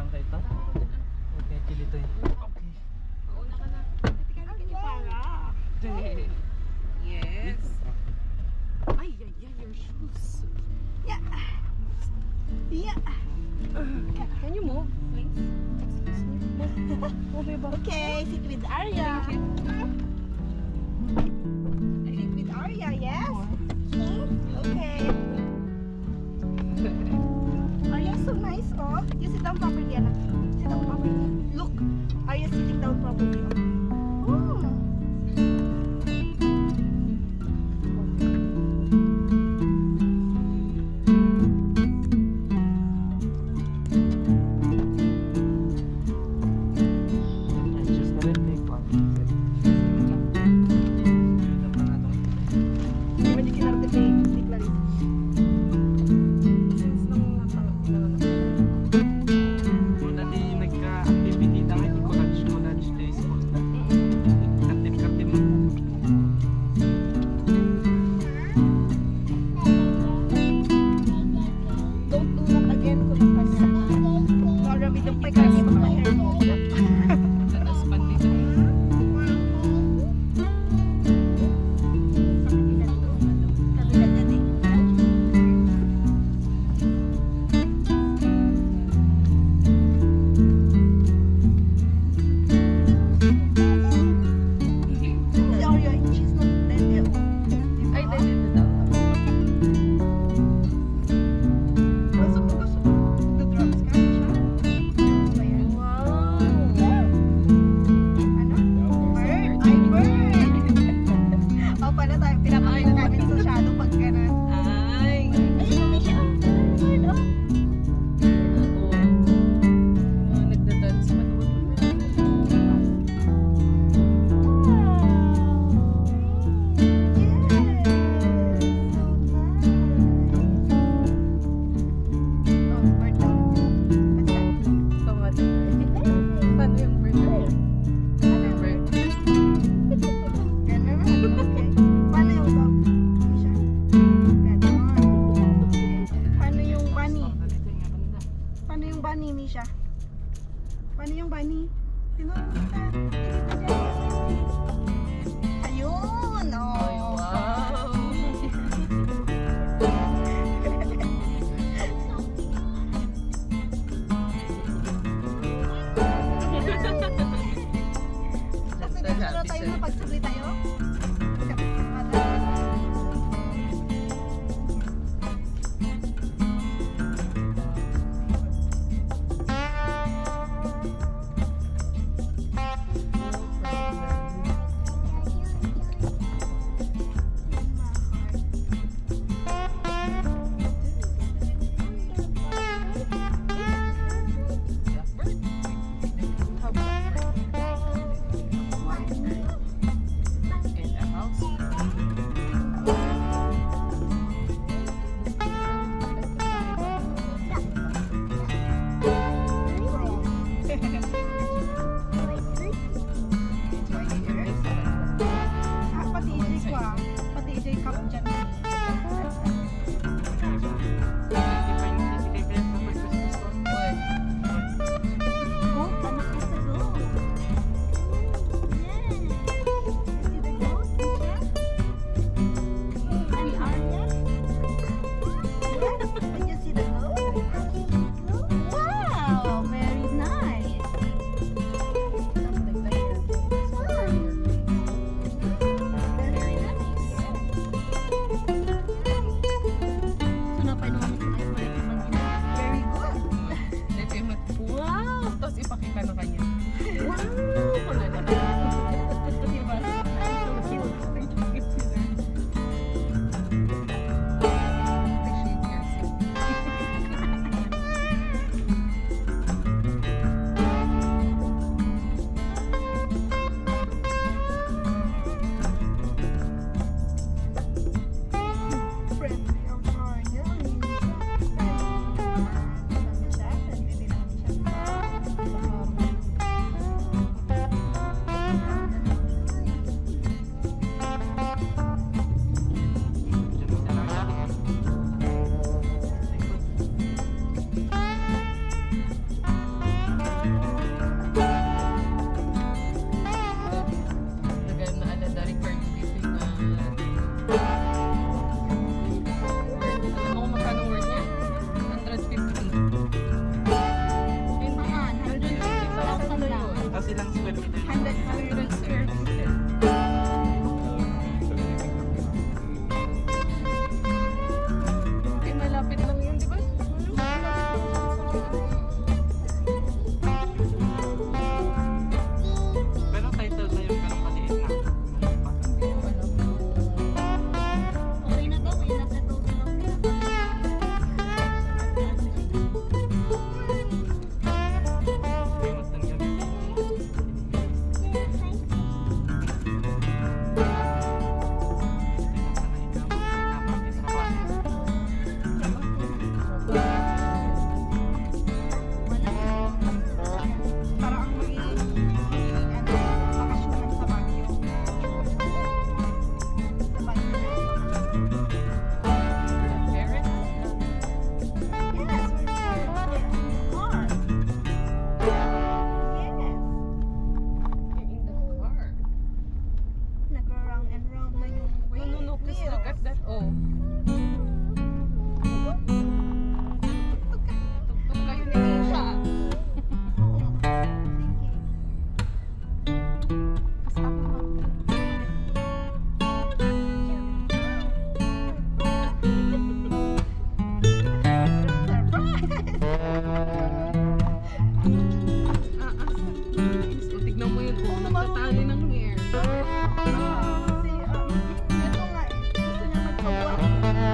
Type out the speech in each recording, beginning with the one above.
lang kayo ito. Okay, kilito yun. Okay. Mauna ka na. Tika niyo para. Yes. Ay, your shoes. Yeah. Yeah. Can you move, please? Excuse me. Move your body. Okay, sit with Arya. Thank you. Sit with Arya, yes? Okay. Arya, so nice, oh. You sit down properly, Anna. Sit down properly. Look, Arya sitting down properly. Oh. Just na rin, take one. Medyo kinarte pa yung stick lang. Since nung pinanganak siya. Muna di nagka-activity na ngayon, college days po na. Katip-katip mo. Don't do that again, kulipan niya. Marami itong pagkaki mag-hair mo. Tatas pandito. Kabila na din. Si Arya, she's not dead yet. Ay, dito daw. Gusto mo the drums ka siya? Ayan. Wow. Ano? Bird? Ay, bird! O pala tayo, pinapakita namin sa shadow pag gano'n. Ay. Ayun, may siya. Bird, oh. Nagda-dance pa doon. Tama din. Paano yung burger? Bunny, Misha? Paano yung bunny? Tinuro kita. Ayun! Ay, Oh. wow. Kasi nagturo tayo na pagsubli tayo. Oh. Tugtog kayo ni Misha. Basta ako So, tignan mo yun. Oh, nagtatali ng hair. Ito nga eh. Gusto niya magpabuhat.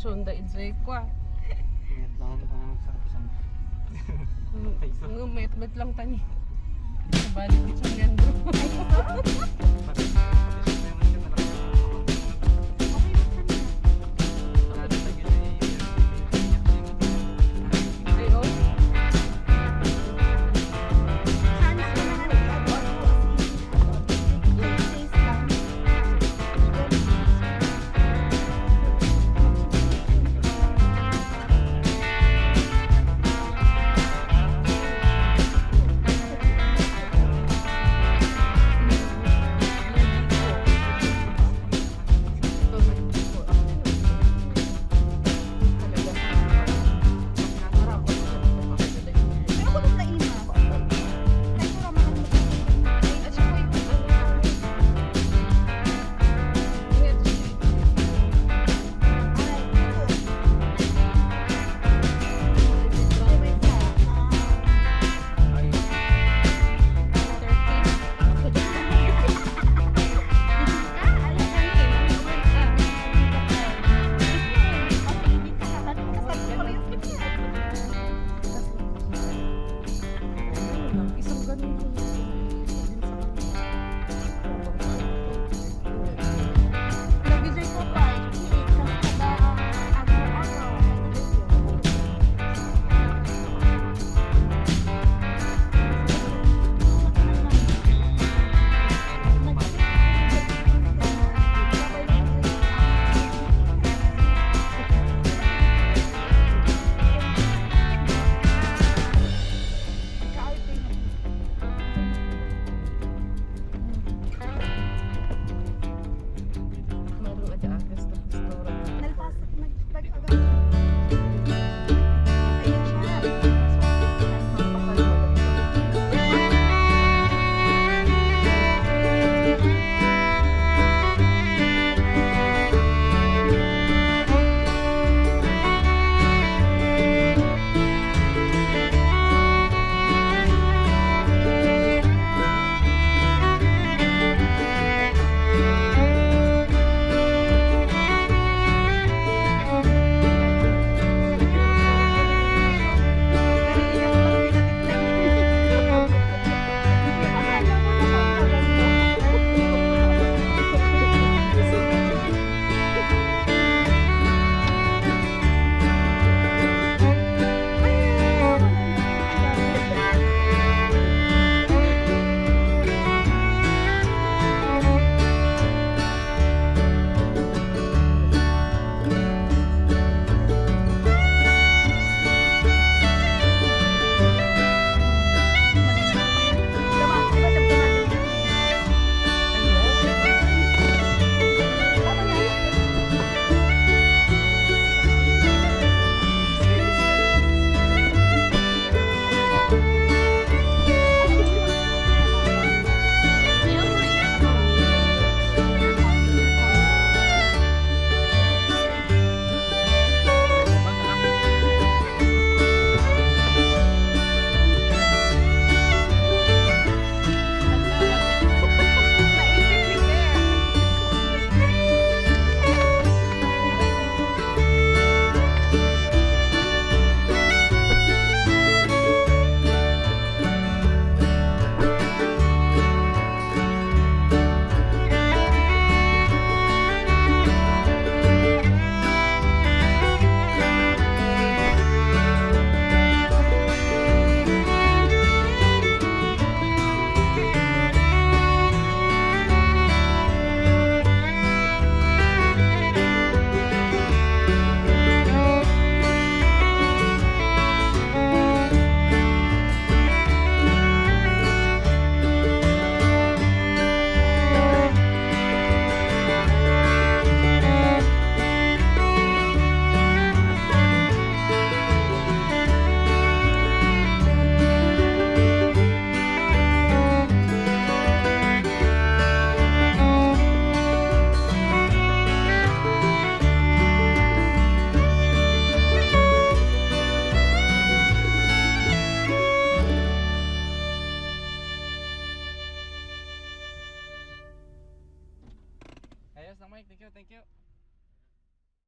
Station da idzay kwa. Ingat lang ang sarap-sarap. Ngumit lang tani. Balik sa gandro. Ay, oh. Ayos na Mike, thank you, thank you.